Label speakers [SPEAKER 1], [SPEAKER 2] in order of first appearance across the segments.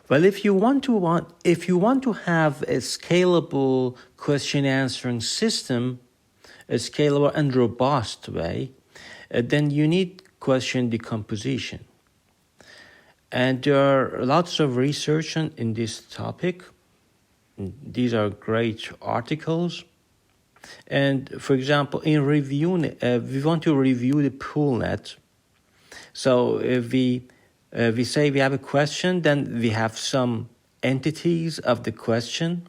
[SPEAKER 1] Well, if you want to have a scalable question answering system, a scalable and robust way, then you need question decomposition. And there are lots of research in this topic. These are great articles. And for example, in reviewing, we want to review the pool net. So if we say we have a question, then we have some entities of the question.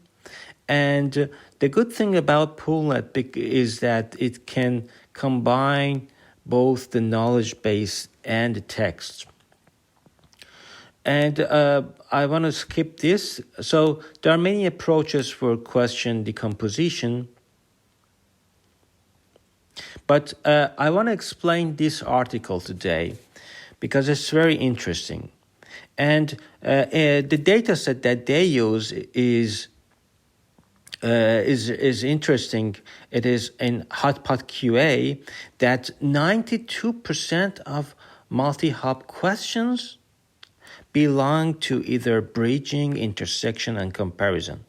[SPEAKER 1] And the good thing about PoolNet is that it can combine both the knowledge base and the text. And I want to skip this. So there are many approaches for question decomposition. But I want to explain this article today because it's very interesting. And the data set that they use is interesting. It is in Hotpot QA that 92% of multi-hop questions belong to either bridging, intersection, and comparison.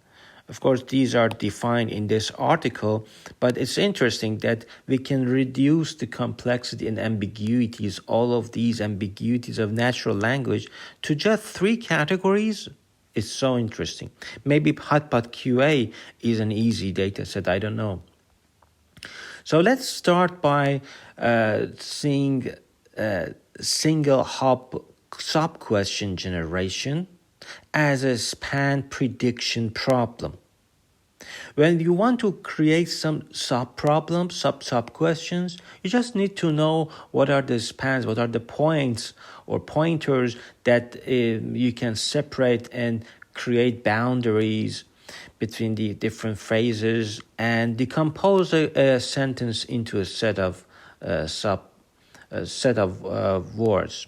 [SPEAKER 1] Of course, these are defined in this article, but it's interesting that we can reduce the complexity and ambiguities, all of these ambiguities of natural language, to just 3 categories. It's so interesting. Maybe Hotpot QA is an easy data set, I don't know. So let's start by seeing single hop sub-question generation as a span prediction problem. When you want to create some sub-problems, sub-questions, you just need to know what are the spans, what are the points or pointers that you can separate and create boundaries between the different phrases and decompose a sentence into a set of words.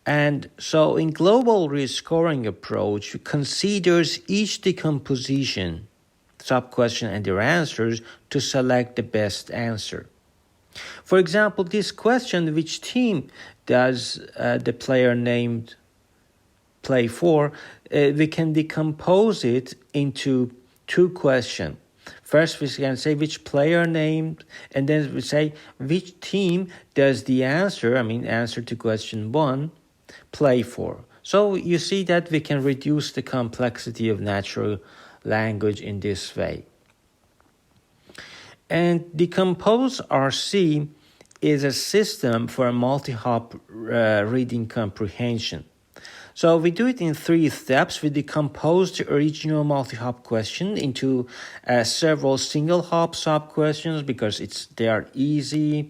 [SPEAKER 1] And so in global rescoring approach, considers each decomposition, sub-question and their answers to select the best answer. For example, this question, which team does the player named play for, we can decompose it into 2 questions. First, we can say which player named, and then we say which team does the answer to question 1, play for. So you see that we can reduce the complexity of natural language in this way. And Decompose RC is a system for multi-hop reading comprehension. So we do it in 3 steps. We decompose the original multi-hop question into several single-hop sub-questions because they are easy.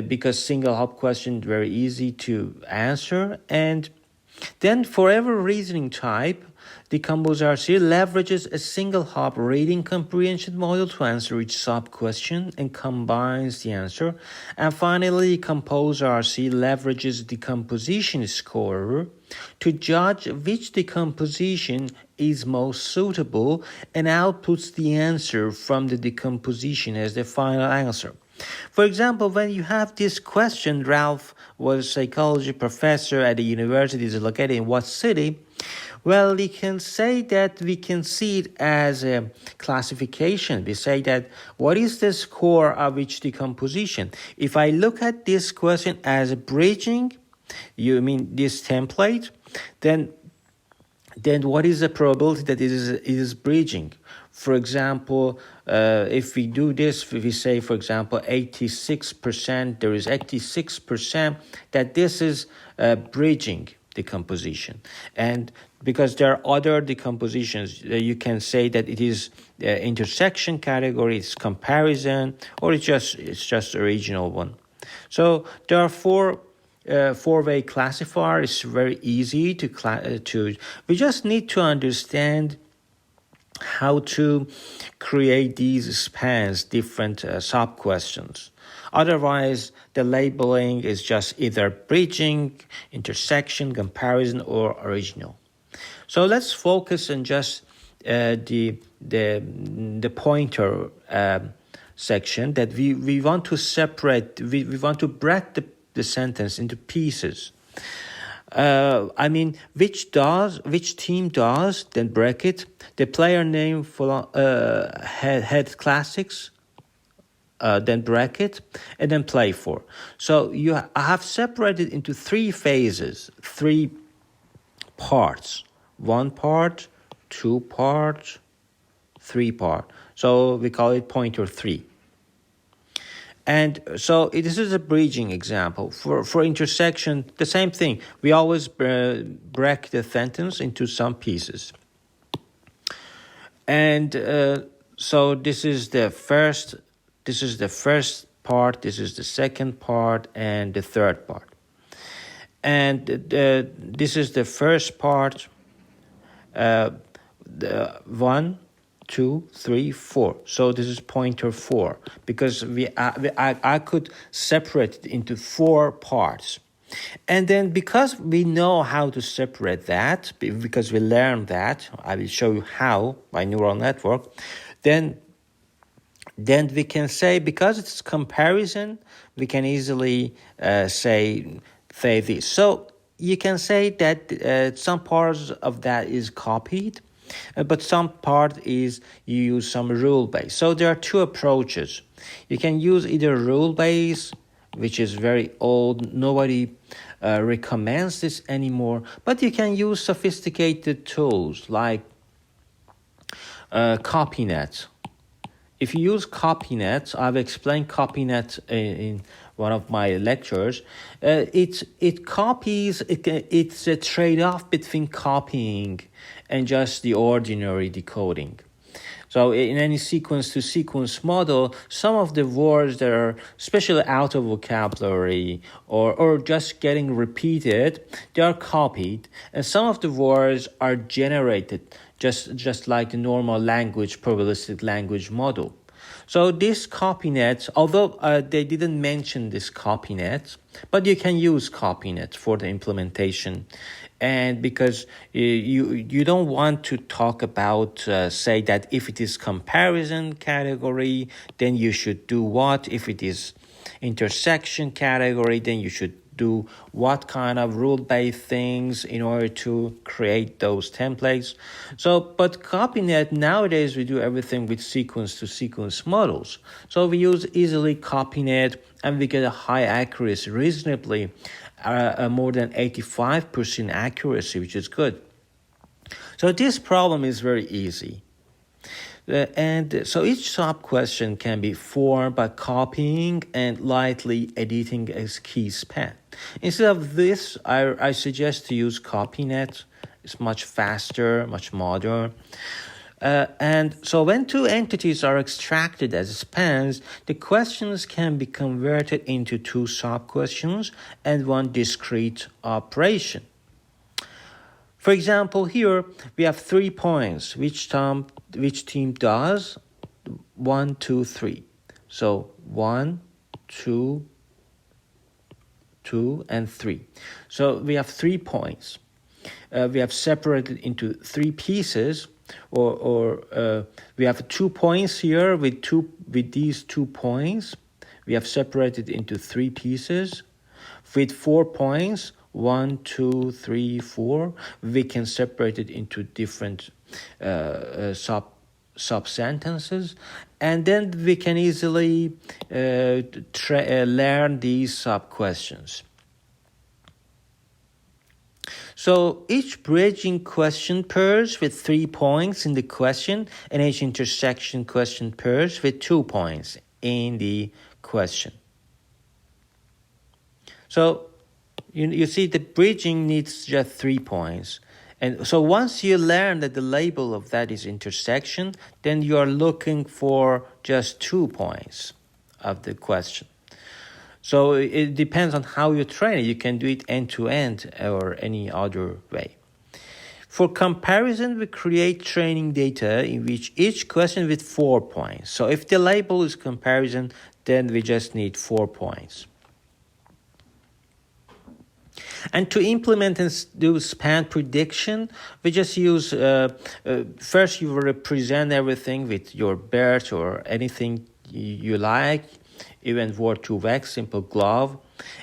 [SPEAKER 1] Because single-hop questions are very easy to answer. And then for every reasoning type, Decompose RC leverages a single-hop reading comprehension model to answer each sub-question and combines the answer. And finally, Decompose RC leverages decomposition scorer to judge which decomposition is most suitable and outputs the answer from the decomposition as the final answer. For example, when you have this question, Ralph was a psychology professor at the university is located in what city? Well, we can say that we can see it as a classification. We say that what is the score of each decomposition? If I look at this question as a bridging, you mean this template, then what is the probability that it is bridging? For example, if we do this, we say, for example, 86%, there is 86% that this is bridging decomposition. And because there are other decompositions, you can say that it is intersection category, it's comparison, or it's just original one. So there are four-way classifier. It's very easy to. We just need to understand how to create these spans, different sub-questions. Otherwise, the labeling is just either bridging, intersection, comparison, or original. So let's focus on just the pointer section that we want to separate. We want to break the sentence into pieces. Which team does, then bracket, the player name for head classics, then bracket, and then play for. So I have separated into three phases, three parts. One part, two parts, three part. So we call it pointer 3. And so this is a bridging example. For intersection, the same thing. We always break the sentence into some pieces. And so this is the first part, this is the second part, and the third part. And this is the first part, 1, 2, 3, 4. So this is pointer 4 because I could separate it into 4 parts. And then because we know how to separate that, because we learned that, I will show you how by neural network, then we can say, because it's comparison, we can easily say this. So you can say that some parts of that is copied, but some part is you use some rule base. So there are two approaches. You can use either rule base, which is very old, nobody recommends this anymore, but you can use sophisticated tools like CopyNet. If you use CopyNet, I've explained CopyNet in one of my lectures. It copies. It's a trade-off between copying and just the ordinary decoding. So in any sequence-to-sequence model, some of the words that are especially out of vocabulary or just getting repeated, they are copied, and some of the words are generated just like the normal language, probabilistic language model. So this CopyNet, although they didn't mention this CopyNet, but you can use CopyNet for the implementation. And because you don't want to talk about, say that if it is comparison category, then you should do what? If it is intersection category, then you should do what kind of rule-based things in order to create those templates. So, but CopyNet, nowadays we do everything with sequence-to-sequence models. So we use easily CopyNet and we get a high accuracy, reasonably more than 85% accuracy, which is good. So this problem is very easy. And so each sub-question can be formed by copying and lightly editing a key span. Instead of this, I suggest to use CopyNet. It's much faster, much modern. And so when two entities are extracted as spans, the questions can be converted into two sub-questions and one discrete operation. For example, here we have 3 points, which team does 1, 2, 3. So 1, 2, 2, and 3. So we have 3 points. We have separated into 3 pieces, or we have 2 points here with these 2 points. We have separated into 3 pieces with 4 points. 1, 2, 3, 4. We can separate it into different sub sentences, and then we can easily learn these sub questions. So each bridging question pairs with 3 points in the question, and each intersection question pairs with 2 points in the question. So you see, the bridging needs just 3 points. And so once you learn that the label of that is intersection, then you are looking for just 2 points of the question. So it depends on how you train it. You can do it end-to-end or any other way. For comparison, we create training data in which each question with 4 points. So if the label is comparison, then we just need 4 points. And to implement and do span prediction, we just use, first you represent everything with your bird or anything you like, even Word2Vec, simple glove.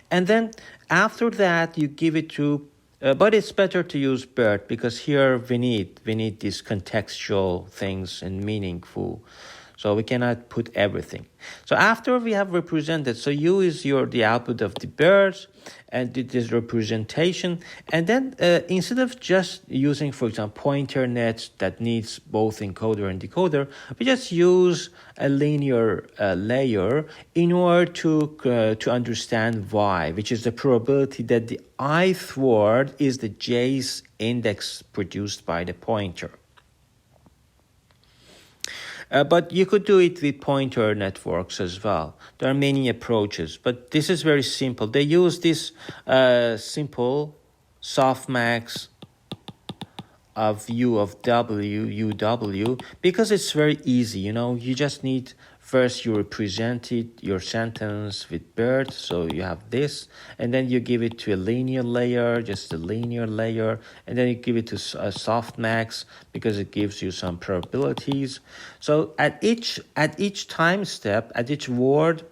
[SPEAKER 1] And then after that, you give it to But it's better to use BERT because here we need these contextual things and meaningful. So we cannot put everything. So after we have represented, so U is the output of the BERT, and it is representation. And then instead of just using, for example, pointer net that needs both encoder and decoder, we just use a linear layer in order to understand Y, which is the probability that the ith word is the jth index produced by the pointer. But you could do it with pointer networks as well. There are many approaches, but this is very simple. They use this simple softmax of U of W, UW, because it's very easy. You just need first you represent your sentence with BERT, so you have this, and then you give it to a linear layer, just a linear layer, and then you give it to a softmax because it gives you some probabilities. So at each time step, at each word,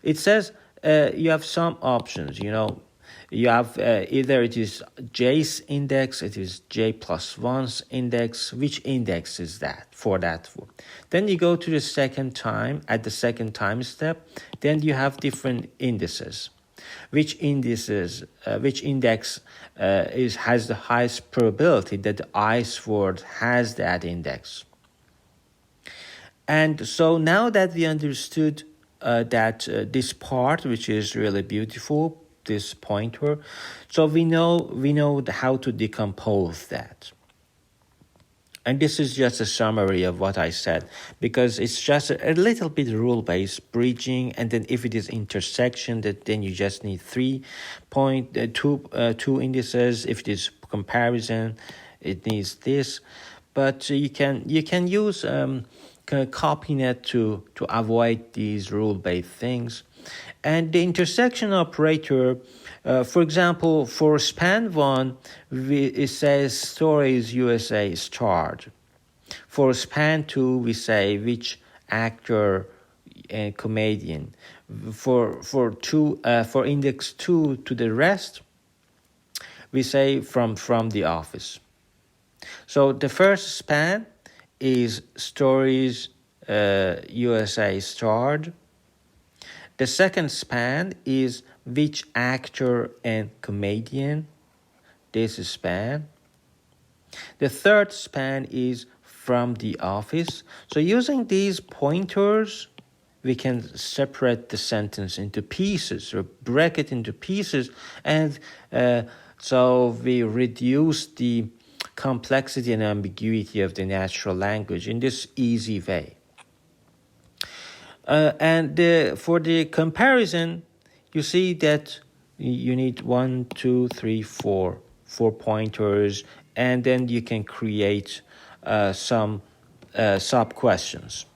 [SPEAKER 1] it says you have some options. You have either it is j's index, it is j plus 1's index. Which index is that for that? Then you go to the second time, at the second time step, then you have different indices. Which index has the highest probability that the ith word has that index. And so now that we understood that this part, which is really beautiful, this pointer, so we know how to decompose that. And this is just a summary of what I said, because it's just a little bit rule-based bridging, and then if it is intersection, then you just need two indices. If it is comparison, it needs this. But you can use copynet to avoid these rule-based things. And the intersection operator, for example, for span 1, it says stories USA starred. For span 2, we say which actor and comedian. For index 2 to the rest, we say from the office. So the first span is stories USA starred. The second span is which actor and comedian. This is span. The third span is from the office. So using these pointers, we can separate the sentence into pieces or break it into pieces. And so we reduce the complexity and ambiguity of the natural language in this easy way. For the comparison, you see that you need 1, 2, 3, 4 pointers, and then you can create some sub-questions.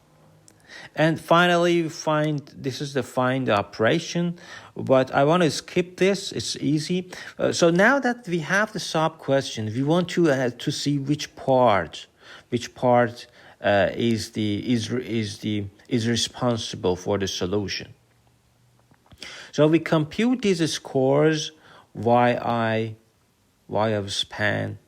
[SPEAKER 1] And finally, this is the find operation, but I want to skip this. It's easy. So now that we have the sub-question, we want to see which part is responsible for the solution. So we compute these scores yi of span,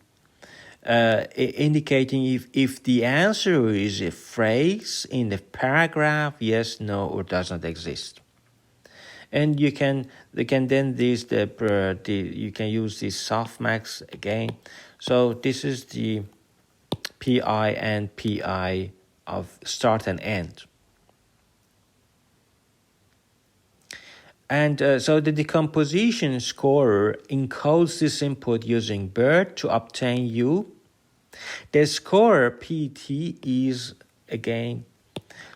[SPEAKER 1] indicating if the answer is a phrase in the paragraph, yes, no, or does not exist. And you can use this softmax again. So this is the PI and PI of start and end. And so the decomposition scorer encodes this input using BERT to obtain U. The scorer PT is again.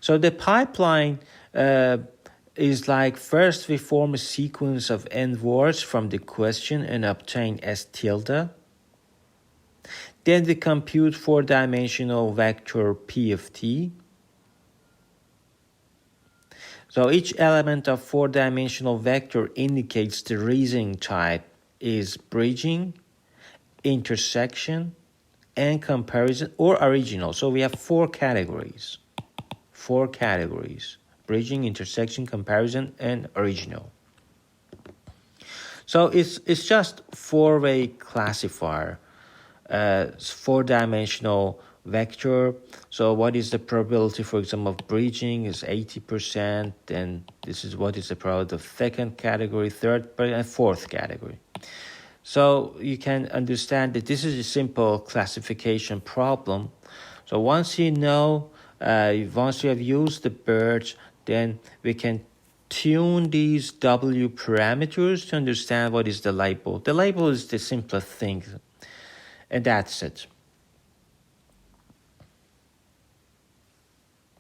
[SPEAKER 1] So the pipeline is like first we form a sequence of end words from the question and obtain S tilde. Then we compute 4-dimensional vector P of T. So each element of 4-dimensional vector indicates the reasoning type is bridging, intersection, and comparison, or original. So we have four categories. Bridging, intersection, comparison, and original. So it's just four-way classifier, four-dimensional vector. So what is the probability, for example, of breaching is 80%. Then this is what is the probability of second category, third, and fourth category. So you can understand that this is a simple classification problem. So once you know, once you have used the BERT, then we can tune these W parameters to understand what is the label. The label is the simplest thing, and that's it.